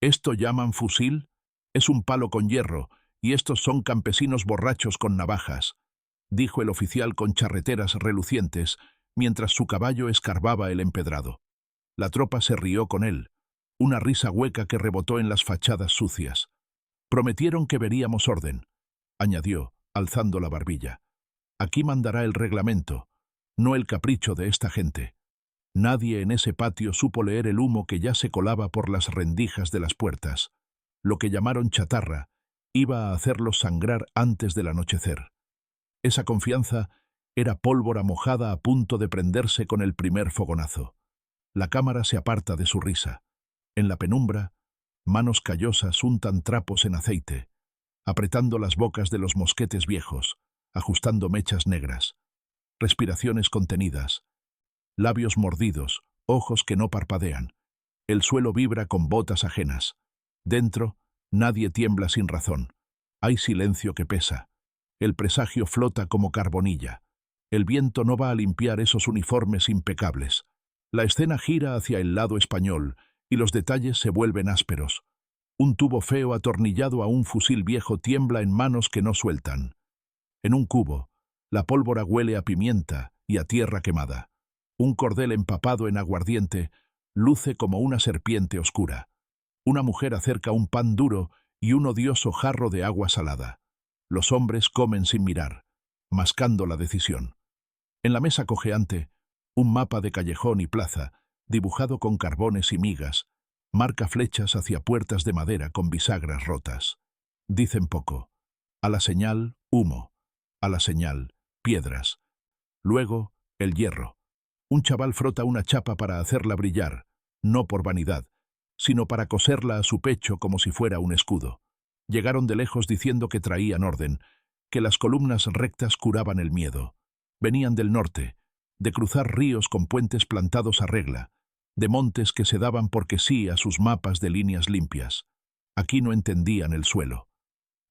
¿Esto llaman fusil? Es un palo con hierro, y estos son campesinos borrachos con navajas, dijo el oficial con charreteras relucientes, mientras su caballo escarbaba el empedrado. La tropa se rió con él, una risa hueca que rebotó en las fachadas sucias. Prometieron que veríamos orden, añadió, alzando la barbilla. Aquí mandará el reglamento, no el capricho de esta gente. Nadie en ese patio supo leer el humo que ya se colaba por las rendijas de las puertas. Lo que llamaron chatarra iba a hacerlos sangrar antes del anochecer. Esa confianza era pólvora mojada a punto de prenderse con el primer fogonazo. La cámara se aparta de su risa. En la penumbra, manos callosas untan trapos en aceite, apretando las bocas de los mosquetes viejos, ajustando mechas negras. Respiraciones contenidas, labios mordidos, ojos que no parpadean. El suelo vibra con botas ajenas. Dentro, nadie tiembla sin razón. Hay silencio que pesa. El presagio flota como carbonilla. El viento no va a limpiar esos uniformes impecables. La escena gira hacia el lado español y los detalles se vuelven ásperos. Un tubo feo atornillado a un fusil viejo tiembla en manos que no sueltan. En un cubo, la pólvora huele a pimienta y a tierra quemada. Un cordel empapado en aguardiente luce como una serpiente oscura. Una mujer acerca un pan duro y un odioso jarro de agua salada. Los hombres comen sin mirar, mascando la decisión. En la mesa cojeante, un mapa de callejón y plaza, dibujado con carbones y migas, marca flechas hacia puertas de madera con bisagras rotas. Dicen poco. A la señal, humo. A la señal, piedras. Luego, el hierro. Un chaval frota una chapa para hacerla brillar, no por vanidad, sino para coserla a su pecho como si fuera un escudo. Llegaron de lejos diciendo que traían orden, que las columnas rectas curaban el miedo. Venían del norte, de cruzar ríos con puentes plantados a regla, de montes que se daban porque sí a sus mapas de líneas limpias. Aquí no entendían el suelo.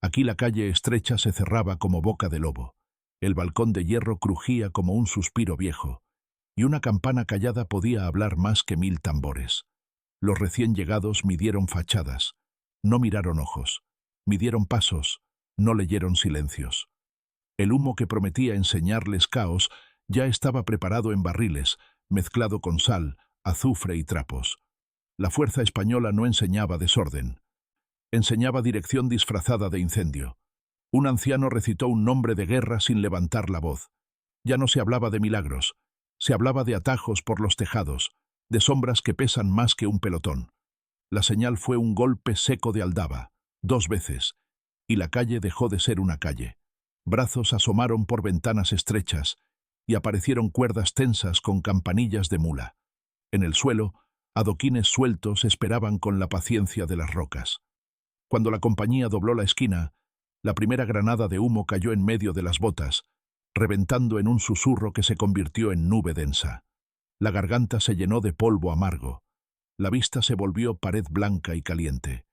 Aquí la calle estrecha se cerraba como boca de lobo. El balcón de hierro crujía como un suspiro viejo, y una campana callada podía hablar más que 1000 tambores. Los recién llegados midieron fachadas, no miraron ojos, midieron pasos, no leyeron silencios. El humo que prometía enseñarles caos ya estaba preparado en barriles, mezclado con sal, azufre y trapos. La fuerza española no enseñaba desorden. Enseñaba dirección disfrazada de incendio. Un anciano recitó un nombre de guerra sin levantar la voz. Ya no se hablaba de milagros, se hablaba de atajos por los tejados, de sombras que pesan más que un pelotón. La señal fue un golpe seco de aldaba, 2 veces, y la calle dejó de ser una calle. Brazos asomaron por ventanas estrechas, y aparecieron cuerdas tensas con campanillas de mula. En el suelo, adoquines sueltos esperaban con la paciencia de las rocas. Cuando la compañía dobló la esquina, la primera granada de humo cayó en medio de las botas, reventando en un susurro que se convirtió en nube densa. La garganta se llenó de polvo amargo. La vista se volvió pared blanca y caliente.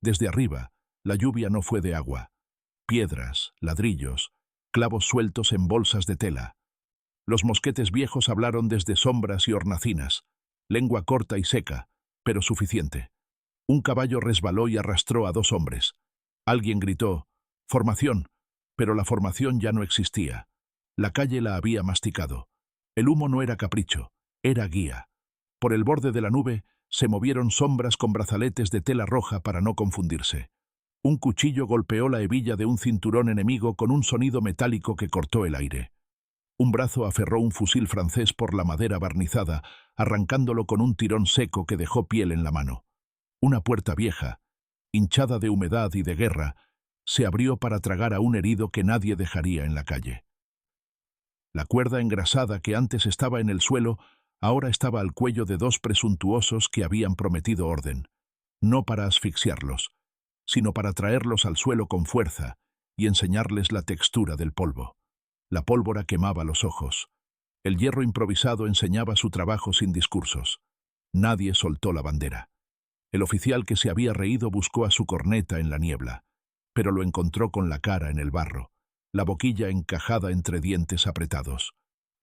Desde arriba, la lluvia no fue de agua. Piedras, ladrillos, clavos sueltos en bolsas de tela. Los mosquetes viejos hablaron desde sombras y hornacinas, lengua corta y seca, pero suficiente. Un caballo resbaló y arrastró a 2 hombres. Alguien gritó, «¡Formación!», pero la formación ya no existía. La calle la había masticado. El humo no era capricho, era guía. Por el borde de la nube se movieron sombras con brazaletes de tela roja para no confundirse. Un cuchillo golpeó la hebilla de un cinturón enemigo con un sonido metálico que cortó el aire. Un brazo aferró un fusil francés por la madera barnizada, arrancándolo con un tirón seco que dejó piel en la mano. Una puerta vieja, hinchada de humedad y de guerra, se abrió para tragar a un herido que nadie dejaría en la calle. La cuerda engrasada que antes estaba en el suelo ahora estaba al cuello de 2 presuntuosos que habían prometido orden, no para asfixiarlos, sino para traerlos al suelo con fuerza y enseñarles la textura del polvo. La pólvora quemaba los ojos. El hierro improvisado enseñaba su trabajo sin discursos. Nadie soltó la bandera. El oficial que se había reído buscó a su corneta en la niebla, pero lo encontró con la cara en el barro, la boquilla encajada entre dientes apretados.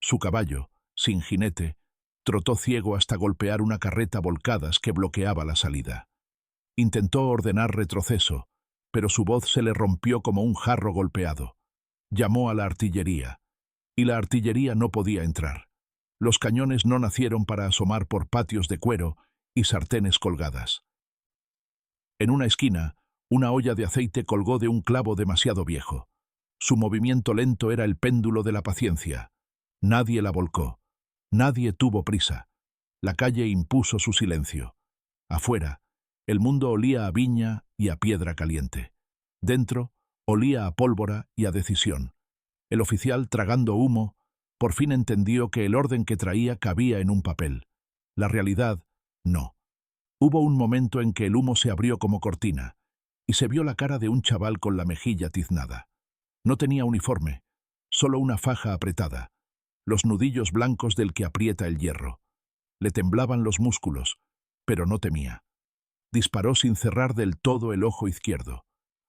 Su caballo, sin jinete, trotó ciego hasta golpear una carreta volcadas que bloqueaba la salida. Intentó ordenar retroceso, pero su voz se le rompió como un jarro golpeado. Llamó a la artillería, y la artillería no podía entrar. Los cañones no nacieron para asomar por patios de cuero y sartenes colgadas. En una esquina, una olla de aceite colgó de un clavo demasiado viejo. Su movimiento lento era el péndulo de la paciencia. Nadie la volcó. Nadie tuvo prisa. La calle impuso su silencio. Afuera, el mundo olía a viña y a piedra caliente. Dentro, olía a pólvora y a decisión. El oficial, tragando humo, por fin entendió que el orden que traía cabía en un papel. La realidad, no. Hubo un momento en que el humo se abrió como cortina, y se vio la cara de un chaval con la mejilla tiznada. No tenía uniforme, solo una faja apretada, los nudillos blancos del que aprieta el hierro. Le temblaban los músculos, pero no temía. Disparó sin cerrar del todo el ojo izquierdo.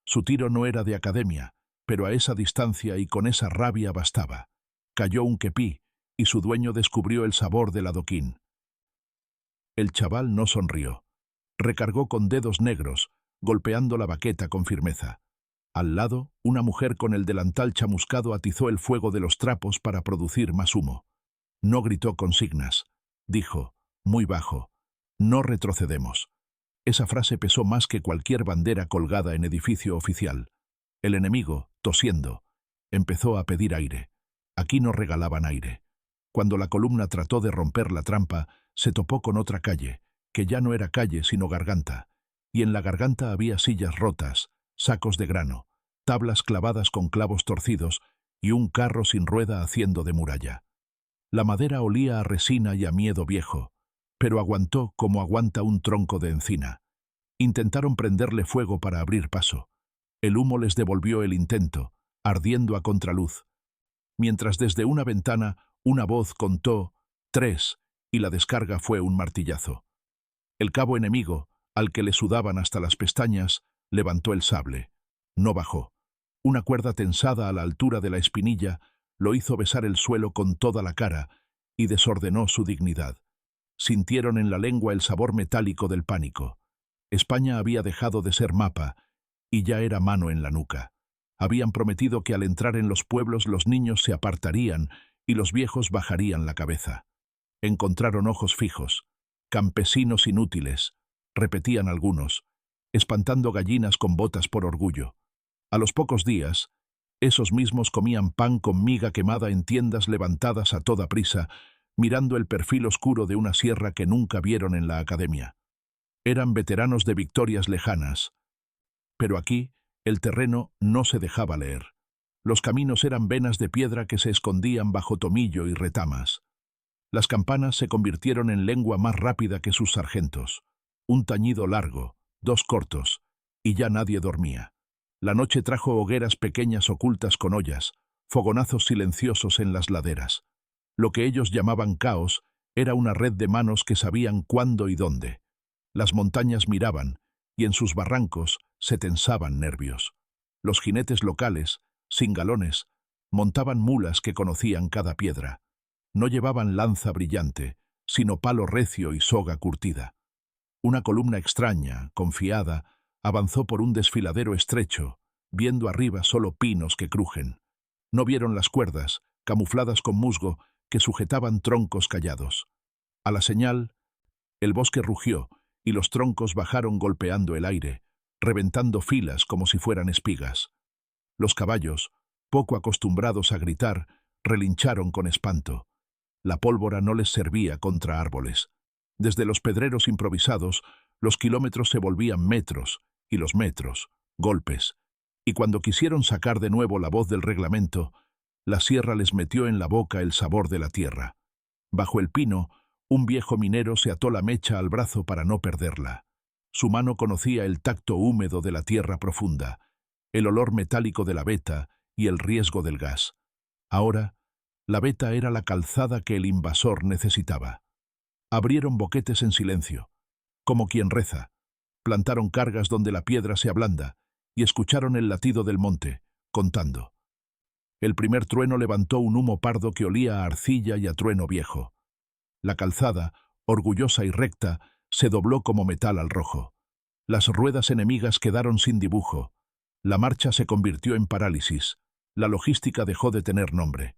Su tiro no era de academia, pero a esa distancia y con esa rabia bastaba. Cayó un quepí, y su dueño descubrió el sabor del adoquín. El chaval no sonrió. Recargó con dedos negros, golpeando la baqueta con firmeza. Al lado, una mujer con el delantal chamuscado atizó el fuego de los trapos para producir más humo. No gritó consignas. Dijo, muy bajo, no retrocedemos. Esa frase pesó más que cualquier bandera colgada en edificio oficial. El enemigo, tosiendo, empezó a pedir aire. Aquí no regalaban aire. Cuando la columna trató de romper la trampa, se topó con otra calle, que ya no era calle sino garganta, y en la garganta había sillas rotas, sacos de grano, tablas clavadas con clavos torcidos y un carro sin rueda haciendo de muralla. La madera olía a resina y a miedo viejo, pero aguantó como aguanta un tronco de encina. Intentaron prenderle fuego para abrir paso. El humo les devolvió el intento, ardiendo a contraluz. Mientras desde una ventana una voz contó 3 y la descarga fue un martillazo. El cabo enemigo, al que le sudaban hasta las pestañas, levantó el sable. No bajó. Una cuerda tensada a la altura de la espinilla lo hizo besar el suelo con toda la cara y desordenó su dignidad. Sintieron en la lengua el sabor metálico del pánico. España había dejado de ser mapa y ya era mano en la nuca. Habían prometido que al entrar en los pueblos los niños se apartarían y los viejos bajarían la cabeza. Encontraron ojos fijos, campesinos inútiles, repetían algunos, espantando gallinas con botas por orgullo. A los pocos días, esos mismos comían pan con miga quemada en tiendas levantadas a toda prisa, mirando el perfil oscuro de una sierra que nunca vieron en la academia. Eran veteranos de victorias lejanas. Pero aquí, el terreno no se dejaba leer. Los caminos eran venas de piedra que se escondían bajo tomillo y retamas. Las campanas se convirtieron en lengua más rápida que sus sargentos. Un tañido largo, 2 cortos, y ya nadie dormía. La noche trajo hogueras pequeñas ocultas con ollas, fogonazos silenciosos en las laderas. Lo que ellos llamaban caos era una red de manos que sabían cuándo y dónde. Las montañas miraban, y en sus barrancos se tensaban nervios. Los jinetes locales, sin galones, montaban mulas que conocían cada piedra. No llevaban lanza brillante, sino palo recio y soga curtida. Una columna extraña, confiada, avanzó por un desfiladero estrecho, viendo arriba solo pinos que crujen. No vieron las cuerdas, camufladas con musgo, que sujetaban troncos callados. A la señal, el bosque rugió, y los troncos bajaron golpeando el aire, reventando filas como si fueran espigas. Los caballos, poco acostumbrados a gritar, relincharon con espanto. La pólvora no les servía contra árboles. Desde los pedreros improvisados, los kilómetros se volvían metros, y los metros, golpes. Y cuando quisieron sacar de nuevo la voz del reglamento, la sierra les metió en la boca el sabor de la tierra. Bajo el pino, un viejo minero se ató la mecha al brazo para no perderla. Su mano conocía el tacto húmedo de la tierra profunda, el olor metálico de la veta y el riesgo del gas. Ahora, la veta era la calzada que el invasor necesitaba. Abrieron boquetes en silencio, como quien reza. Plantaron cargas donde la piedra se ablanda y escucharon el latido del monte, contando. El primer trueno levantó un humo pardo que olía a arcilla y a trueno viejo. La calzada, orgullosa y recta, se dobló como metal al rojo. Las ruedas enemigas quedaron sin dibujo. La marcha se convirtió en parálisis. La logística dejó de tener nombre.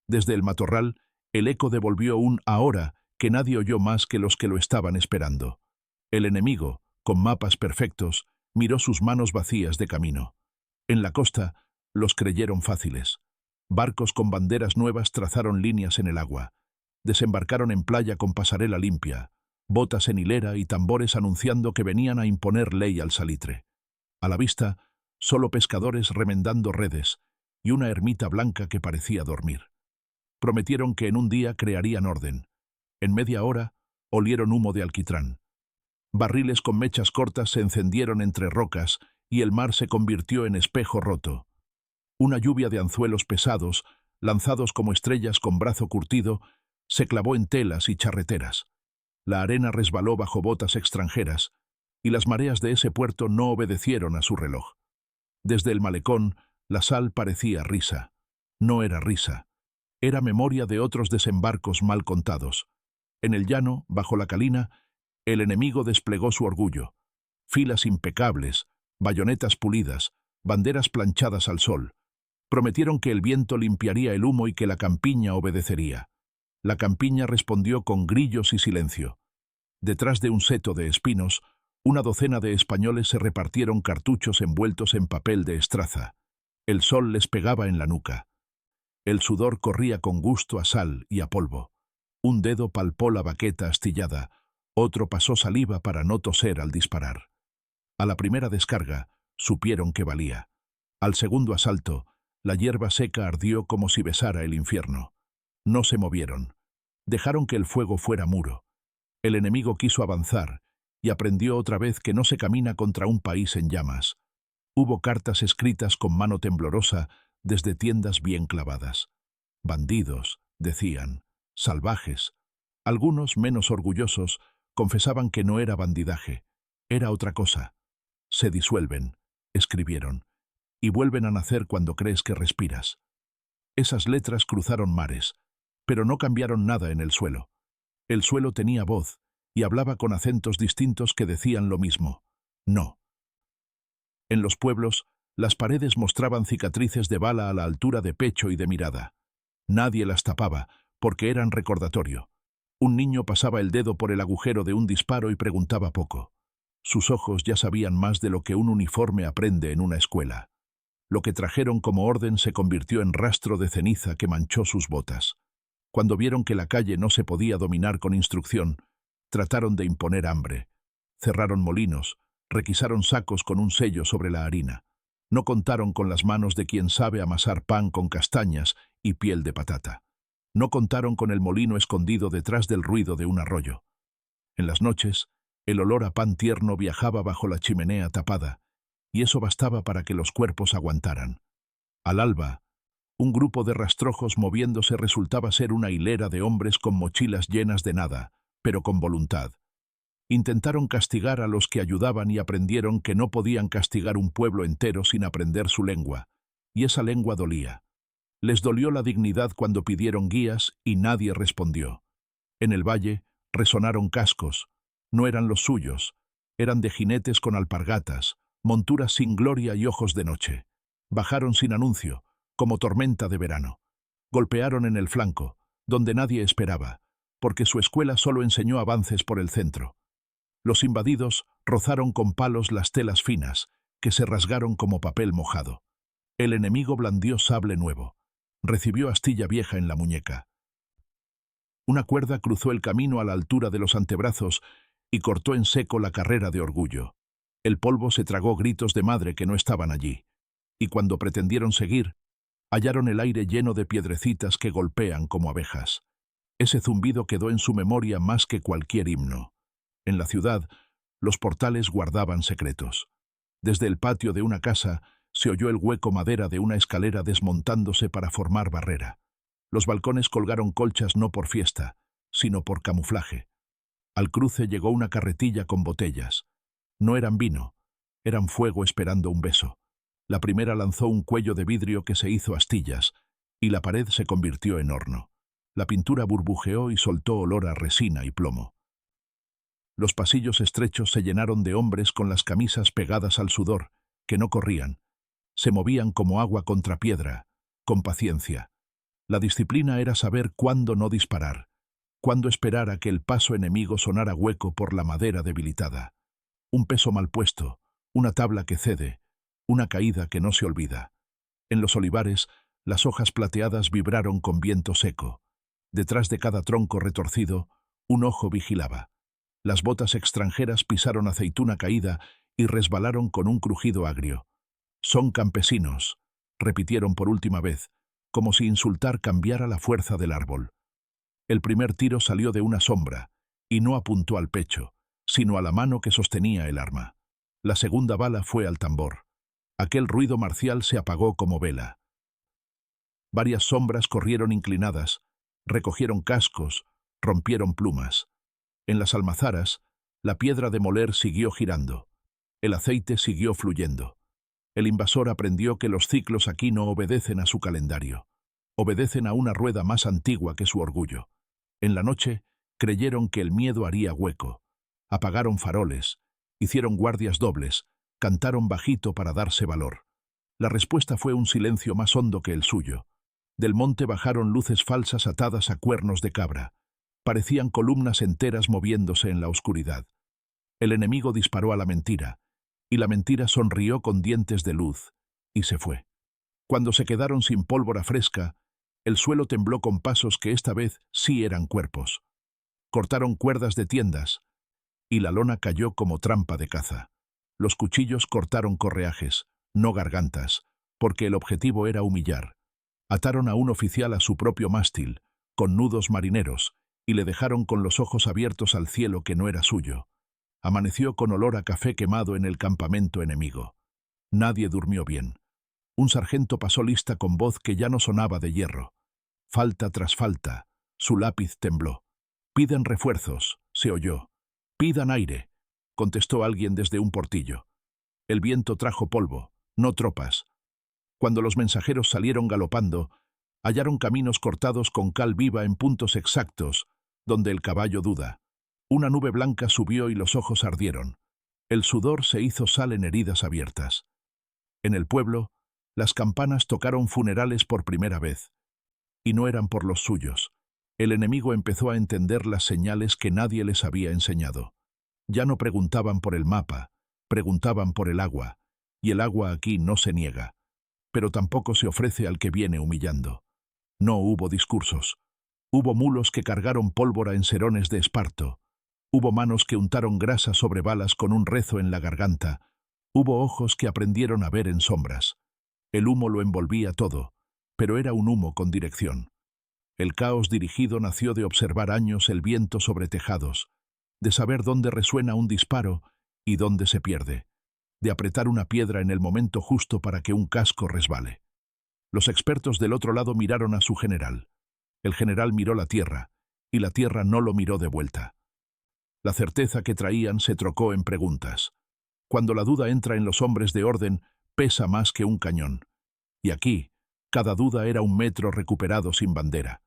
Desde el matorral, el eco devolvió un ahora que nadie oyó más que los que lo estaban esperando. El enemigo, con mapas perfectos, miró sus manos vacías de camino. En la costa, los creyeron fáciles. Barcos con banderas nuevas trazaron líneas en el agua. Desembarcaron en playa con pasarela limpia, botas en hilera y tambores anunciando que venían a imponer ley al salitre. A la vista, solo pescadores remendando redes y una ermita blanca que parecía dormir. Prometieron que en un día crearían orden. En media hora, olieron humo de alquitrán. Barriles con mechas cortas se encendieron entre rocas y el mar se convirtió en espejo roto. Una lluvia de anzuelos pesados, lanzados como estrellas con brazo curtido, se clavó en telas y charreteras. La arena resbaló bajo botas extranjeras, y las mareas de ese puerto no obedecieron a su reloj. Desde el malecón, la sal parecía risa. No era risa. Era memoria de otros desembarcos mal contados. En el llano, bajo la calina, el enemigo desplegó su orgullo. Filas impecables, bayonetas pulidas, banderas planchadas al sol. Prometieron que el viento limpiaría el humo y que la campiña obedecería. La campiña respondió con grillos y silencio. Detrás de un seto de espinos, una docena de españoles se repartieron cartuchos envueltos en papel de estraza. El sol les pegaba en la nuca. El sudor corría con gusto a sal y a polvo. Un dedo palpó la baqueta astillada, otro pasó saliva para no toser al disparar. A la primera descarga, supieron que valía. Al segundo asalto, la hierba seca ardió como si besara el infierno. No se movieron. Dejaron que el fuego fuera muro. El enemigo quiso avanzar y aprendió otra vez que no se camina contra un país en llamas. Hubo cartas escritas con mano temblorosa desde tiendas bien clavadas. Bandidos, decían, salvajes. Algunos, menos orgullosos, confesaban que no era bandidaje, era otra cosa. Se disuelven, escribieron, y vuelven a nacer cuando crees que respiras. Esas letras cruzaron mares, pero no cambiaron nada en el suelo. El suelo tenía voz y hablaba con acentos distintos que decían lo mismo. No. En los pueblos, las paredes mostraban cicatrices de bala a la altura de pecho y de mirada. Nadie las tapaba, porque eran recordatorio. Un niño pasaba el dedo por el agujero de un disparo y preguntaba poco. Sus ojos ya sabían más de lo que un uniforme aprende en una escuela. Lo que trajeron como orden se convirtió en rastro de ceniza que manchó sus botas. Cuando vieron que la calle no se podía dominar con instrucción, trataron de imponer hambre. Cerraron molinos, requisaron sacos con un sello sobre la harina. No contaron con las manos de quien sabe amasar pan con castañas y piel de patata. No contaron con el molino escondido detrás del ruido de un arroyo. En las noches, el olor a pan tierno viajaba bajo la chimenea tapada, y eso bastaba para que los cuerpos aguantaran. Al alba, un grupo de rastrojos moviéndose resultaba ser una hilera de hombres con mochilas llenas de nada, pero con voluntad. Intentaron castigar a los que ayudaban y aprendieron que no podían castigar un pueblo entero sin aprender su lengua, y esa lengua dolía. Les dolió la dignidad cuando pidieron guías y nadie respondió. En el valle resonaron cascos. No eran los suyos, eran de jinetes con alpargatas, monturas sin gloria y ojos de noche. Bajaron sin anuncio, como tormenta de verano. Golpearon en el flanco, donde nadie esperaba, porque su escuela solo enseñó avances por el centro. Los invadidos rozaron con palos las telas finas, que se rasgaron como papel mojado. El enemigo blandió sable nuevo. Recibió astilla vieja en la muñeca. Una cuerda cruzó el camino a la altura de los antebrazos y cortó en seco la carrera de orgullo. El polvo se tragó gritos de madre que no estaban allí, y cuando pretendieron seguir, hallaron el aire lleno de piedrecitas que golpean como abejas. Ese zumbido quedó en su memoria más que cualquier himno. En la ciudad, los portales guardaban secretos. Desde el patio de una casa se oyó el hueco madera de una escalera desmontándose para formar barrera. Los balcones colgaron colchas no por fiesta, sino por camuflaje. Al cruce llegó una carretilla con botellas. No eran vino, eran fuego esperando un beso. La primera lanzó un cuello de vidrio que se hizo astillas, y la pared se convirtió en horno. La pintura burbujeó y soltó olor a resina y plomo. Los pasillos estrechos se llenaron de hombres con las camisas pegadas al sudor, que no corrían. Se movían como agua contra piedra, con paciencia. La disciplina era saber cuándo no disparar, cuándo esperar a que el paso enemigo sonara hueco por la madera debilitada. Un peso mal puesto, una tabla que cede, una caída que no se olvida. En los olivares, las hojas plateadas vibraron con viento seco. Detrás de cada tronco retorcido, un ojo vigilaba. Las botas extranjeras pisaron aceituna caída y resbalaron con un crujido agrio. «Son campesinos», repitieron por última vez, como si insultar cambiara la fuerza del árbol. El primer tiro salió de una sombra, y no apuntó al pecho, sino a la mano que sostenía el arma. La segunda bala fue al tambor. Aquel ruido marcial se apagó como vela. Varias sombras corrieron inclinadas, recogieron cascos, rompieron plumas. En las almazaras, la piedra de moler siguió girando. El aceite siguió fluyendo. El invasor aprendió que los ciclos aquí no obedecen a su calendario. Obedecen a una rueda más antigua que su orgullo. En la noche, creyeron que el miedo haría hueco. Apagaron faroles, hicieron guardias dobles, cantaron bajito para darse valor. La respuesta fue un silencio más hondo que el suyo. Del monte bajaron luces falsas atadas a cuernos de cabra. Parecían columnas enteras moviéndose en la oscuridad. El enemigo disparó a la mentira, y la mentira sonrió con dientes de luz, y se fue. Cuando se quedaron sin pólvora fresca, el suelo tembló con pasos que esta vez sí eran cuerpos. Cortaron cuerdas de tiendas, y la lona cayó como trampa de caza. Los cuchillos cortaron correajes, no gargantas, porque el objetivo era humillar. Ataron a un oficial a su propio mástil, con nudos marineros, y le dejaron con los ojos abiertos al cielo que no era suyo. Amaneció con olor a café quemado en el campamento enemigo. Nadie durmió bien. Un sargento pasó lista con voz que ya no sonaba de hierro. Falta tras falta, su lápiz tembló. «Piden refuerzos», se oyó. «Pidan aire», contestó alguien desde un portillo. El viento trajo polvo, no tropas. Cuando los mensajeros salieron galopando, hallaron caminos cortados con cal viva en puntos exactos, donde el caballo duda. Una nube blanca subió y los ojos ardieron. El sudor se hizo sal en heridas abiertas. En el pueblo, las campanas tocaron funerales por primera vez. Y no eran por los suyos. El enemigo empezó a entender las señales que nadie les había enseñado. Ya no preguntaban por el mapa, preguntaban por el agua, y el agua aquí no se niega, pero tampoco se ofrece al que viene humillando. No hubo discursos. Hubo mulos que cargaron pólvora en serones de esparto. Hubo manos que untaron grasa sobre balas con un rezo en la garganta. Hubo ojos que aprendieron a ver en sombras. El humo lo envolvía todo, pero era un humo con dirección. El caos dirigido nació de observar años el viento sobre tejados, de saber dónde resuena un disparo y dónde se pierde, de apretar una piedra en el momento justo para que un casco resbale. Los expertos del otro lado miraron a su general. El general miró la tierra, y la tierra no lo miró de vuelta. La certeza que traían se trocó en preguntas. Cuando la duda entra en los hombres de orden, pesa más que un cañón. Y aquí, cada duda era un metro recuperado sin bandera.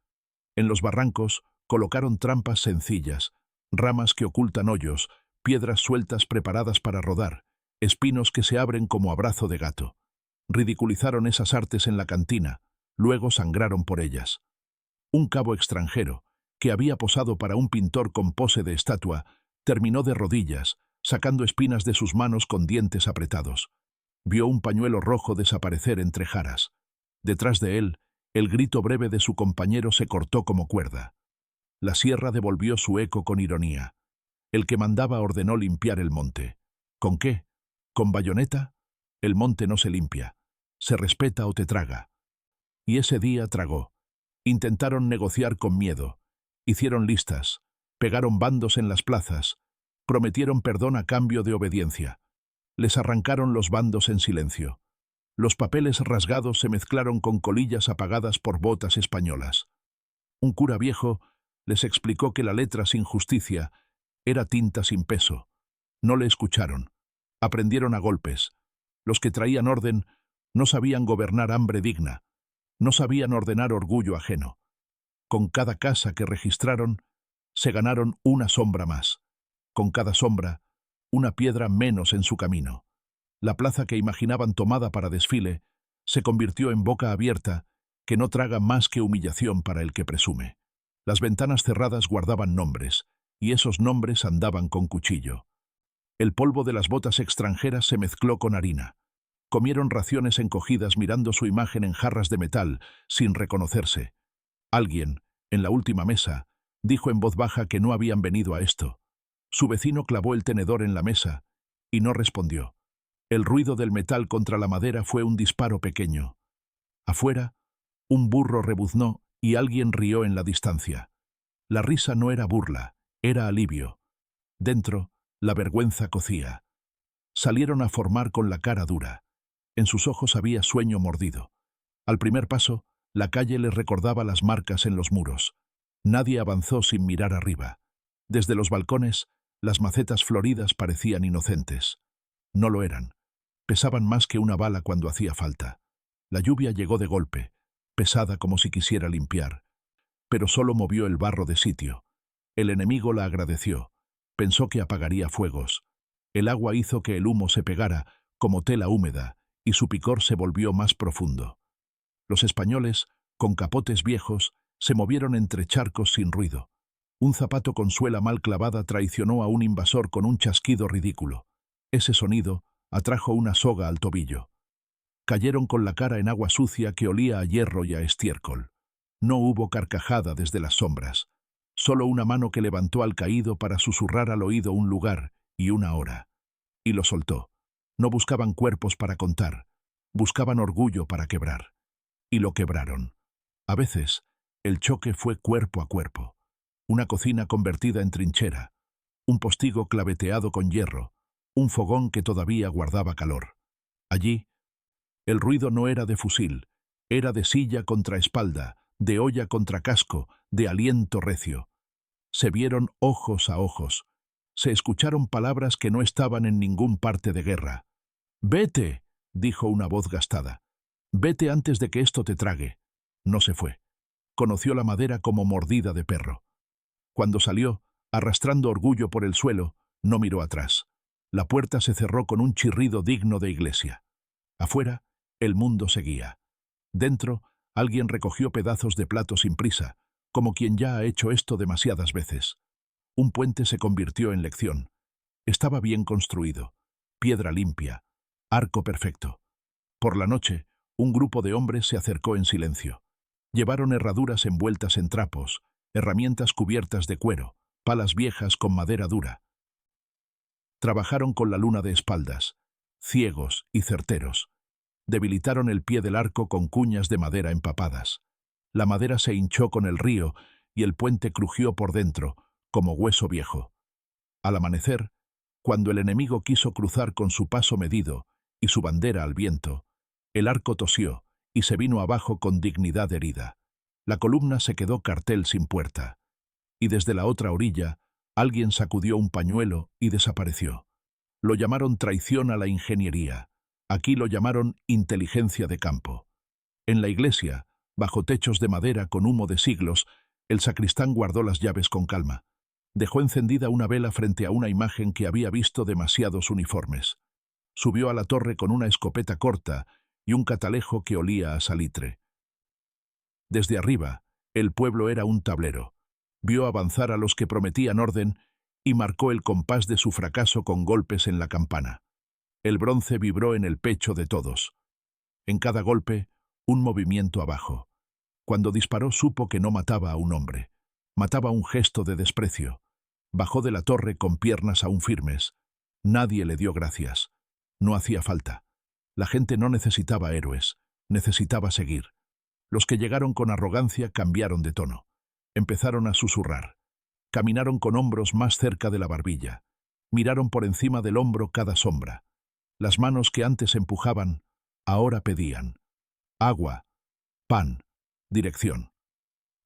En los barrancos colocaron trampas sencillas, ramas que ocultan hoyos, piedras sueltas preparadas para rodar, espinos que se abren como abrazo de gato. Ridiculizaron esas artes en la cantina, luego sangraron por ellas. Un cabo extranjero, que había posado para un pintor con pose de estatua, terminó de rodillas, sacando espinas de sus manos con dientes apretados. Vio un pañuelo rojo desaparecer entre jaras. Detrás de él, el grito breve de su compañero se cortó como cuerda. La sierra devolvió su eco con ironía. El que mandaba ordenó limpiar el monte. ¿Con qué? ¿Con bayoneta? El monte no se limpia. Se respeta o te traga. Y ese día tragó. Intentaron negociar con miedo. Hicieron listas. Pegaron bandos en las plazas. Prometieron perdón a cambio de obediencia. Les arrancaron los bandos en silencio. Los papeles rasgados se mezclaron con colillas apagadas por botas españolas. Un cura viejo les explicó que la letra sin justicia era tinta sin peso. No le escucharon. Aprendieron a golpes. Los que traían orden no sabían gobernar hambre digna. No sabían ordenar orgullo ajeno. Con cada casa que registraron, se ganaron una sombra más. Con cada sombra, una piedra menos en su camino. La plaza que imaginaban tomada para desfile se convirtió en boca abierta que no traga más que humillación para el que presume. Las ventanas cerradas guardaban nombres, y esos nombres andaban con cuchillo. El polvo de las botas extranjeras se mezcló con harina. Comieron raciones encogidas mirando su imagen en jarras de metal, sin reconocerse. Alguien, en la última mesa, dijo en voz baja que no habían venido a esto. Su vecino clavó el tenedor en la mesa y no respondió. El ruido del metal contra la madera fue un disparo pequeño. Afuera, un burro rebuznó y alguien rió en la distancia. La risa no era burla, era alivio. Dentro, la vergüenza cocía. Salieron a formar con la cara dura. En sus ojos había sueño mordido. Al primer paso, la calle les recordaba las marcas en los muros. Nadie avanzó sin mirar arriba. Desde los balcones, las macetas floridas parecían inocentes. No lo eran. Pesaban más que una bala cuando hacía falta. La lluvia llegó de golpe, pesada como si quisiera limpiar. Pero solo movió el barro de sitio. El enemigo la agradeció. Pensó que apagaría fuegos. El agua hizo que el humo se pegara, como tela húmeda, y su picor se volvió más profundo. Los españoles, con capotes viejos, se movieron entre charcos sin ruido. Un zapato con suela mal clavada traicionó a un invasor con un chasquido ridículo. Ese sonido atrajo una soga al tobillo. Cayeron con la cara en agua sucia que olía a hierro y a estiércol. No hubo carcajada desde las sombras. Solo una mano que levantó al caído para susurrar al oído un lugar y una hora. Y lo soltó. No buscaban cuerpos para contar. Buscaban orgullo para quebrar. Y lo quebraron. A veces, el choque fue cuerpo a cuerpo. Una cocina convertida en trinchera. Un postigo claveteado con hierro. Un fogón que todavía guardaba calor. Allí, el ruido no era de fusil, era de silla contra espalda, de olla contra casco, de aliento recio. Se vieron ojos a ojos. Se escucharon palabras que no estaban en ningún parte de guerra. «¡Vete!», dijo una voz gastada. «Vete antes de que esto te trague». No se fue. Conoció la madera como mordida de perro. Cuando salió, arrastrando orgullo por el suelo, no miró atrás. La puerta se cerró con un chirrido digno de iglesia. Afuera, el mundo seguía. Dentro, alguien recogió pedazos de plato sin prisa, como quien ya ha hecho esto demasiadas veces. Un puente se convirtió en lección. Estaba bien construido. Piedra limpia. Arco perfecto. Por la noche, un grupo de hombres se acercó en silencio. Llevaron herraduras envueltas en trapos, herramientas cubiertas de cuero, palas viejas con madera dura. Trabajaron con la luna de espaldas, ciegos y certeros. Debilitaron el pie del arco con cuñas de madera empapadas. La madera se hinchó con el río y el puente crujió por dentro, como hueso viejo. Al amanecer, cuando el enemigo quiso cruzar con su paso medido y su bandera al viento, el arco tosió y se vino abajo con dignidad herida. La columna se quedó cartel sin puerta. Y desde la otra orilla, alguien sacudió un pañuelo y desapareció. Lo llamaron traición a la ingeniería. Aquí lo llamaron inteligencia de campo. En la iglesia, bajo techos de madera con humo de siglos, el sacristán guardó las llaves con calma. Dejó encendida una vela frente a una imagen que había visto demasiados uniformes. Subió a la torre con una escopeta corta y un catalejo que olía a salitre. Desde arriba, el pueblo era un tablero. Vio avanzar a los que prometían orden y marcó el compás de su fracaso con golpes en la campana. El bronce vibró en el pecho de todos. En cada golpe, un movimiento abajo. Cuando disparó supo que no mataba a un hombre. Mataba un gesto de desprecio. Bajó de la torre con piernas aún firmes. Nadie le dio gracias. No hacía falta. La gente no necesitaba héroes. Necesitaba seguir. Los que llegaron con arrogancia cambiaron de tono. Empezaron a susurrar. Caminaron con hombros más cerca de la barbilla. Miraron por encima del hombro cada sombra. Las manos que antes empujaban, ahora pedían. Agua, pan, dirección.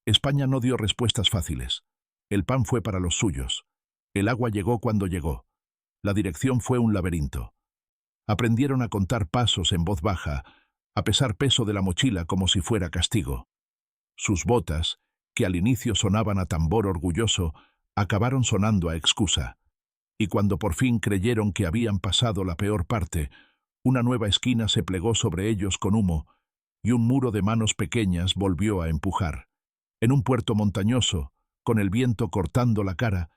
España no dio respuestas fáciles. El pan fue para los suyos. El agua llegó cuando llegó. La dirección fue un laberinto. Aprendieron a contar pasos en voz baja, a pesar peso de la mochila como si fuera castigo. Sus botas, que al inicio sonaban a tambor orgulloso, acabaron sonando a excusa. Y cuando por fin creyeron que habían pasado la peor parte, una nueva esquina se plegó sobre ellos con humo, y un muro de manos pequeñas volvió a empujar. En un puerto montañoso, con el viento cortando la cara,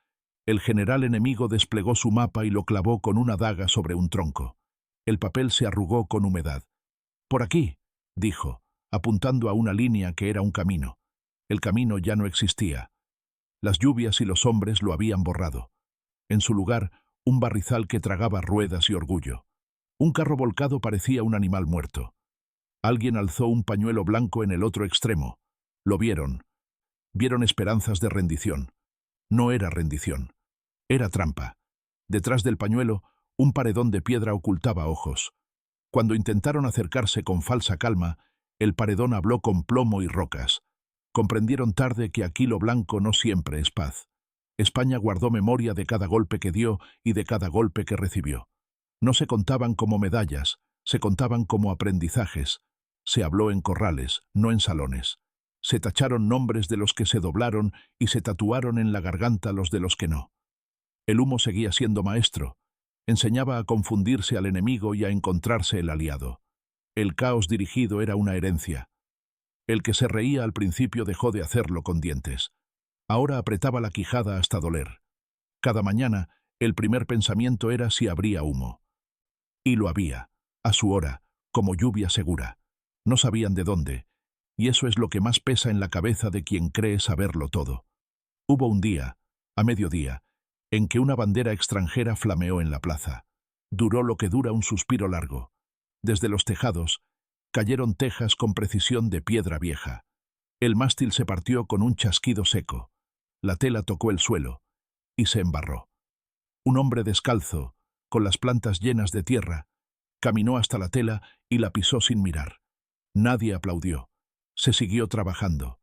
el general enemigo desplegó su mapa y lo clavó con una daga sobre un tronco. El papel se arrugó con humedad. «Por aquí», dijo, apuntando a una línea que era un camino. El camino ya no existía. Las lluvias y los hombres lo habían borrado. En su lugar, un barrizal que tragaba ruedas y orgullo. Un carro volcado parecía un animal muerto. Alguien alzó un pañuelo blanco en el otro extremo. Lo vieron. Vieron esperanzas de rendición. No era rendición. Era trampa. Detrás del pañuelo, un paredón de piedra ocultaba ojos. Cuando intentaron acercarse con falsa calma, el paredón habló con plomo y rocas. Comprendieron tarde que aquí lo blanco no siempre es paz. España guardó memoria de cada golpe que dio y de cada golpe que recibió. No se contaban como medallas, se contaban como aprendizajes. Se habló en corrales, no en salones. Se tacharon nombres de los que se doblaron y se tatuaron en la garganta los de los que no. El humo seguía siendo maestro. Enseñaba a confundirse al enemigo y a encontrarse el aliado. El caos dirigido era una herencia. El que se reía al principio dejó de hacerlo con dientes. Ahora apretaba la quijada hasta doler. Cada mañana, el primer pensamiento era si habría humo. Y lo había, a su hora, como lluvia segura. No sabían de dónde, y eso es lo que más pesa en la cabeza de quien cree saberlo todo. Hubo un día, a mediodía, en que una bandera extranjera flameó en la plaza. Duró lo que dura un suspiro largo. Desde los tejados, cayeron tejas con precisión de piedra vieja. El mástil se partió con un chasquido seco. La tela tocó el suelo y se embarró. Un hombre descalzo, con las plantas llenas de tierra, caminó hasta la tela y la pisó sin mirar. Nadie aplaudió. Se siguió trabajando.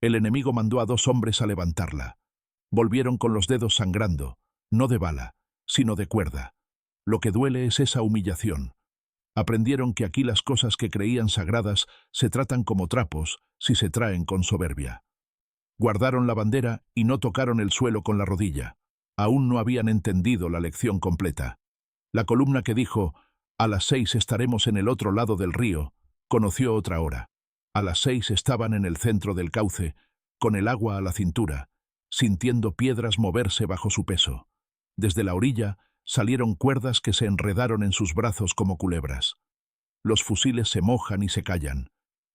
El enemigo mandó a 2 hombres a levantarla. Volvieron con los dedos sangrando, no de bala, sino de cuerda. Lo que duele es esa humillación. Aprendieron que aquí las cosas que creían sagradas se tratan como trapos si se traen con soberbia. Guardaron la bandera y no tocaron el suelo con la rodilla. Aún no habían entendido la lección completa. La columna que dijo, «A las 6 estaremos en el otro lado del río», conoció otra hora. A las 6 estaban en el centro del cauce, con el agua a la cintura, sintiendo piedras moverse bajo su peso. Desde la orilla salieron cuerdas que se enredaron en sus brazos como culebras. Los fusiles se mojan y se callan.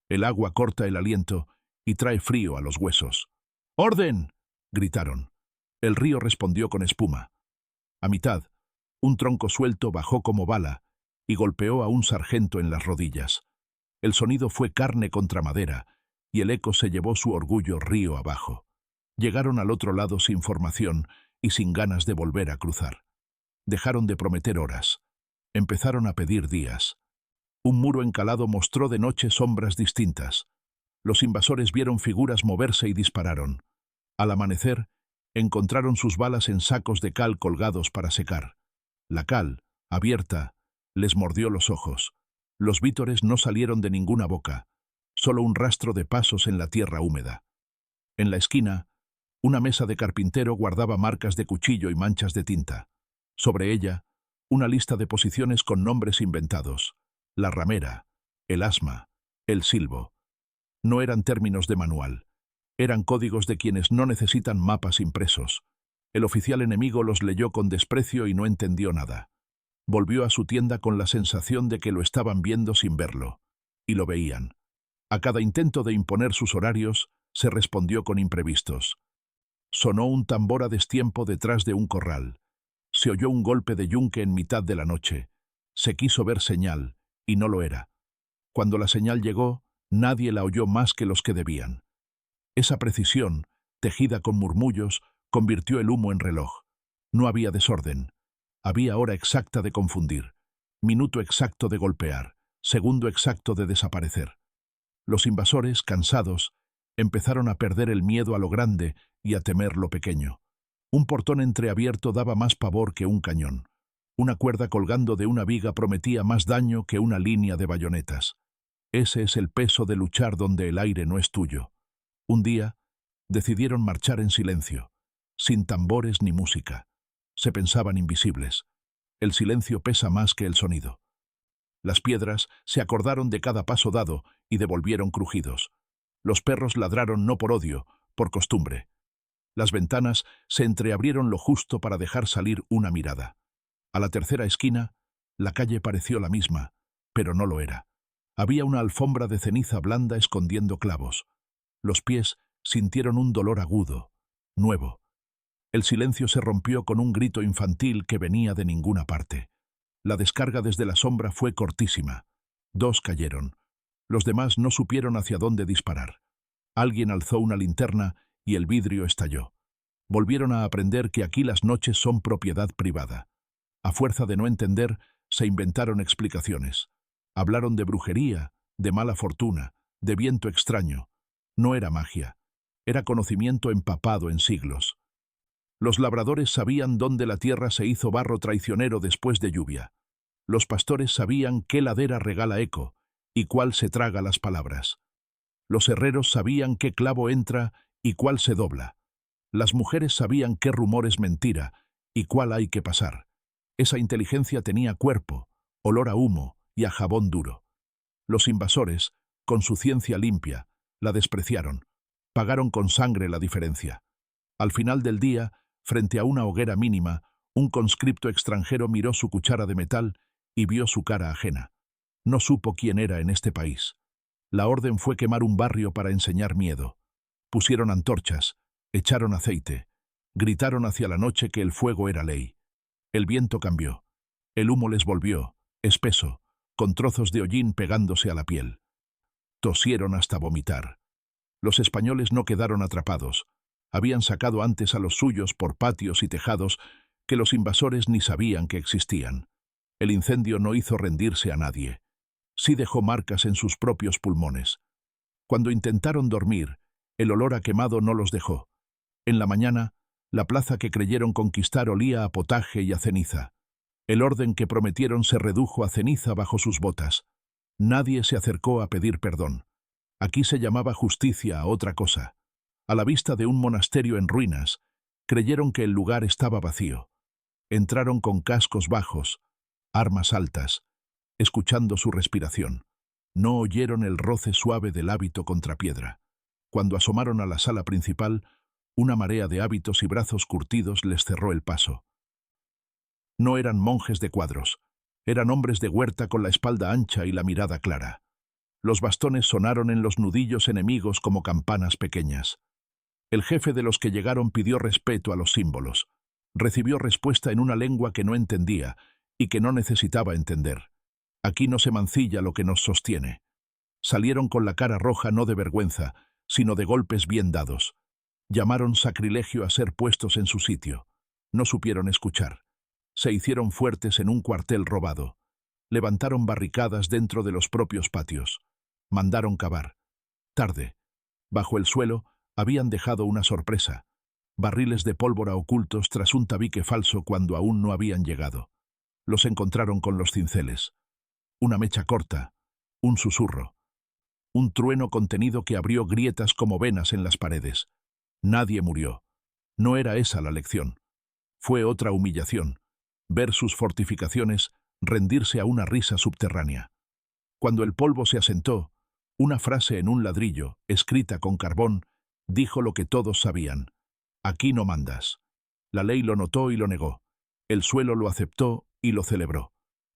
El agua corta el aliento y trae frío a los huesos. «¡Orden!», gritaron. El río respondió con espuma. A mitad, un tronco suelto bajó como bala y golpeó a un sargento en las rodillas. El sonido fue carne contra madera y el eco se llevó su orgullo río abajo. Llegaron al otro lado sin formación y sin ganas de volver a cruzar. Dejaron de prometer horas. Empezaron a pedir días. Un muro encalado mostró de noche sombras distintas. Los invasores vieron figuras moverse y dispararon. Al amanecer, encontraron sus balas en sacos de cal colgados para secar. La cal, abierta, les mordió los ojos. Los vítores no salieron de ninguna boca, solo un rastro de pasos en la tierra húmeda. En la esquina, una mesa de carpintero guardaba marcas de cuchillo y manchas de tinta. Sobre ella, una lista de posiciones con nombres inventados. La ramera, el asma, el silbo. No eran términos de manual. Eran códigos de quienes no necesitan mapas impresos. El oficial enemigo los leyó con desprecio y no entendió nada. Volvió a su tienda con la sensación de que lo estaban viendo sin verlo. Y lo veían. A cada intento de imponer sus horarios, se respondió con imprevistos. Sonó un tambor a destiempo detrás de un corral. Se oyó un golpe de yunque en mitad de la noche. Se quiso ver señal, y no lo era. Cuando la señal llegó, nadie la oyó más que los que debían. Esa precisión, tejida con murmullos, convirtió el humo en reloj. No había desorden. Había hora exacta de confundir, minuto exacto de golpear, segundo exacto de desaparecer. Los invasores, cansados, empezaron a perder el miedo a lo grande y a temer lo pequeño. Un portón entreabierto daba más pavor que un cañón. Una cuerda colgando de una viga prometía más daño que una línea de bayonetas. Ese es el peso de luchar donde el aire no es tuyo. Un día, decidieron marchar en silencio, sin tambores ni música. se pensaban invisibles. El silencio pesa más que el sonido. Las piedras se acordaron de cada paso dado y devolvieron crujidos. Los perros ladraron no por odio, por costumbre. Las ventanas se entreabrieron lo justo para dejar salir una mirada. A la tercera esquina, la calle pareció la misma, pero no lo era. Había una alfombra de ceniza blanda escondiendo clavos. Los pies sintieron un dolor agudo, nuevo. El silencio se rompió con un grito infantil que venía de ninguna parte. La descarga desde la sombra fue cortísima. 2 cayeron. Los demás no supieron hacia dónde disparar. Alguien alzó una linterna y el vidrio estalló. Volvieron a aprender que aquí las noches son propiedad privada. A fuerza de no entender, se inventaron explicaciones. Hablaron de brujería, de mala fortuna, de viento extraño. No era magia. Era conocimiento empapado en siglos. Los labradores sabían dónde la tierra se hizo barro traicionero después de lluvia. Los pastores sabían qué ladera regala eco y cuál se traga las palabras. Los herreros sabían qué clavo entra y cuál se dobla. Las mujeres sabían qué rumor es mentira y cuál hay que pasar. Esa inteligencia tenía cuerpo, olor a humo y a jabón duro. Los invasores, con su ciencia limpia, la despreciaron. Pagaron con sangre la diferencia. Al final del día, frente a una hoguera mínima, un conscripto extranjero miró su cuchara de metal y vio su cara ajena. No supo quién era en este país. La orden fue quemar un barrio para enseñar miedo. Pusieron antorchas, echaron aceite, gritaron hacia la noche que el fuego era ley. El viento cambió. El humo les volvió, espeso, con trozos de hollín pegándose a la piel. Tosieron hasta vomitar. Los españoles no quedaron atrapados. Habían sacado antes a los suyos por patios y tejados que los invasores ni sabían que existían. El incendio no hizo rendirse a nadie. Sí dejó marcas en sus propios pulmones. Cuando intentaron dormir, el olor a quemado no los dejó. En la mañana, la plaza que creyeron conquistar olía a potaje y a ceniza. El orden que prometieron se redujo a ceniza bajo sus botas. Nadie se acercó a pedir perdón. Aquí se llamaba justicia a otra cosa. A la vista de un monasterio en ruinas, creyeron que el lugar estaba vacío. Entraron con cascos bajos, armas altas, escuchando su respiración. No oyeron el roce suave del hábito contra piedra. Cuando asomaron a la sala principal, una marea de hábitos y brazos curtidos les cerró el paso. No eran monjes de cuadros, eran hombres de huerta con la espalda ancha y la mirada clara. Los bastones sonaron en los nudillos enemigos como campanas pequeñas. El jefe de los que llegaron pidió respeto a los símbolos. Recibió respuesta en una lengua que no entendía y que no necesitaba entender. Aquí no se mancilla lo que nos sostiene. Salieron con la cara roja no de vergüenza, sino de golpes bien dados. Llamaron sacrilegio a ser puestos en su sitio. No supieron escuchar. Se hicieron fuertes en un cuartel robado. Levantaron barricadas dentro de los propios patios. Mandaron cavar. Tarde. Bajo el suelo habían dejado una sorpresa. Barriles de pólvora ocultos tras un tabique falso cuando aún no habían llegado. Los encontraron con los cinceles. Una mecha corta, un susurro. Un trueno contenido que abrió grietas como venas en las paredes. Nadie murió. No era esa la lección. Fue otra humillación. Ver sus fortificaciones rendirse a una risa subterránea. Cuando el polvo se asentó, una frase en un ladrillo, escrita con carbón, dijo lo que todos sabían. Aquí no mandas. La ley lo notó y lo negó. El suelo lo aceptó y lo celebró.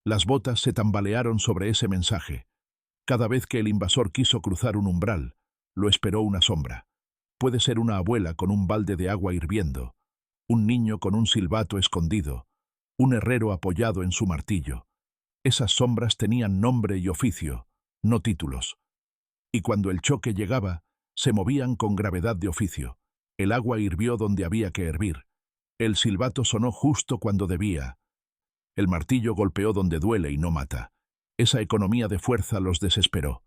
Las botas se tambalearon sobre ese mensaje. Cada vez que el invasor quiso cruzar un umbral, lo esperó una sombra. Puede ser una abuela con un balde de agua hirviendo, un niño con un silbato escondido, un herrero apoyado en su martillo. Esas sombras tenían nombre y oficio, no títulos. Y cuando el choque llegaba, se movían con gravedad de oficio. El agua hirvió donde había que hervir. El silbato sonó justo cuando debía. El martillo golpeó donde duele y no mata. Esa economía de fuerza los desesperó.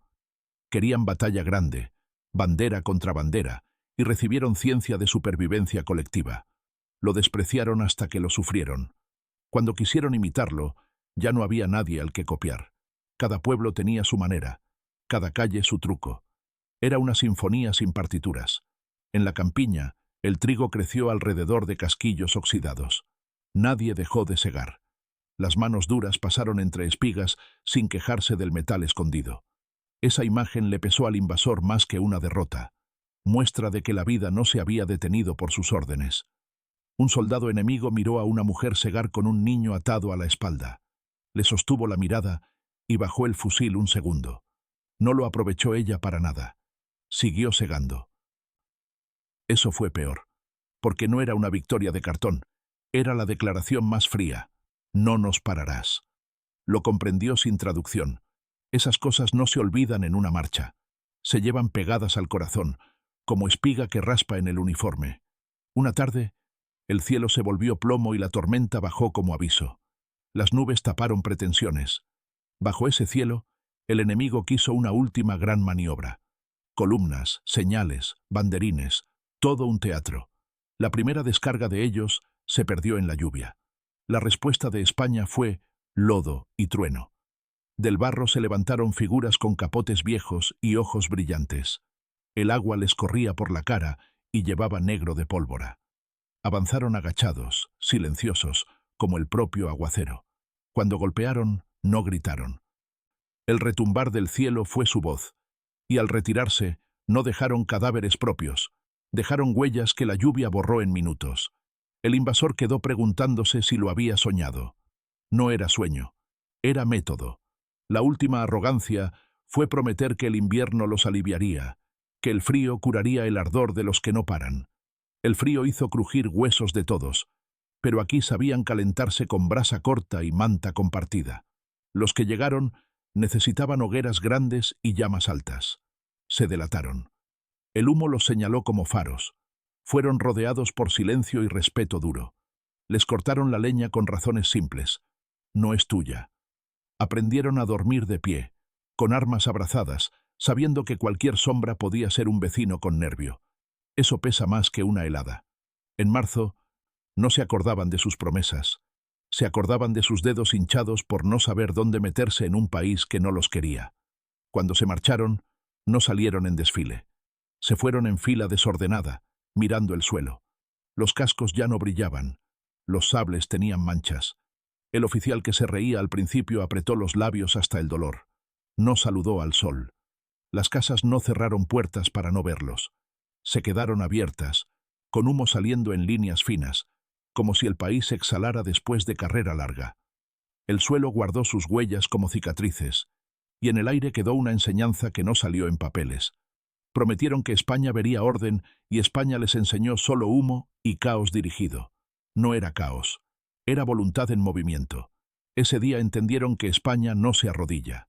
Querían batalla grande, bandera contra bandera, y recibieron ciencia de supervivencia colectiva. Lo despreciaron hasta que lo sufrieron. Cuando quisieron imitarlo, ya no había nadie al que copiar. Cada pueblo tenía su manera, cada calle su truco. Era una sinfonía sin partituras. En la campiña, el trigo creció alrededor de casquillos oxidados. Nadie dejó de segar. Las manos duras pasaron entre espigas sin quejarse del metal escondido. Esa imagen le pesó al invasor más que una derrota, muestra de que la vida no se había detenido por sus órdenes. Un soldado enemigo miró a una mujer segar con un niño atado a la espalda. Le sostuvo la mirada y bajó el fusil un segundo. No lo aprovechó ella para nada. Siguió segando. Eso fue peor, porque no era una victoria de cartón, era la declaración más fría. No nos pararás. Lo comprendió sin traducción. Esas cosas no se olvidan en una marcha. Se llevan pegadas al corazón, como espiga que raspa en el uniforme. Una tarde, el cielo se volvió plomo y la tormenta bajó como aviso. Las nubes taparon pretensiones. Bajo ese cielo, el enemigo quiso una última gran maniobra. Columnas, señales, banderines, todo un teatro. La primera descarga de ellos se perdió en la lluvia. La respuesta de España fue lodo y trueno. Del barro se levantaron figuras con capotes viejos y ojos brillantes. El agua les corría por la cara y llevaba negro de pólvora. Avanzaron agachados, silenciosos, como el propio aguacero. Cuando golpearon, no gritaron. El retumbar del cielo fue su voz, y al retirarse, no dejaron cadáveres propios, dejaron huellas que la lluvia borró en minutos. El invasor quedó preguntándose si lo había soñado. No era sueño, era método. La última arrogancia fue prometer que el invierno los aliviaría, que el frío curaría el ardor de los que no paran. El frío hizo crujir huesos de todos, pero aquí sabían calentarse con brasa corta y manta compartida. Los que llegaron necesitaban hogueras grandes y llamas altas. Se delataron. El humo los señaló como faros. Fueron rodeados por silencio y respeto duro. Les cortaron la leña con razones simples. No es tuya. Aprendieron a dormir de pie, con armas abrazadas, sabiendo que cualquier sombra podía ser un vecino con nervio. Eso pesa más que una helada. En marzo, no se acordaban de sus promesas. Se acordaban de sus dedos hinchados por no saber dónde meterse en un país que no los quería. Cuando se marcharon, no salieron en desfile. Se fueron en fila desordenada, mirando el suelo. Los cascos ya no brillaban. Los sables tenían manchas. El oficial que se reía al principio apretó los labios hasta el dolor. No saludó al sol. Las casas no cerraron puertas para no verlos. Se quedaron abiertas, con humo saliendo en líneas finas, como si el país exhalara después de carrera larga. El suelo guardó sus huellas como cicatrices, y en el aire quedó una enseñanza que no salió en papeles. Prometieron que España vería orden y España les enseñó solo humo y caos dirigido. No era caos, era voluntad en movimiento. Ese día entendieron que España no se arrodilla.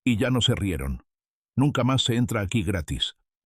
Y ya no se rieron. Nunca más se entra aquí gratis.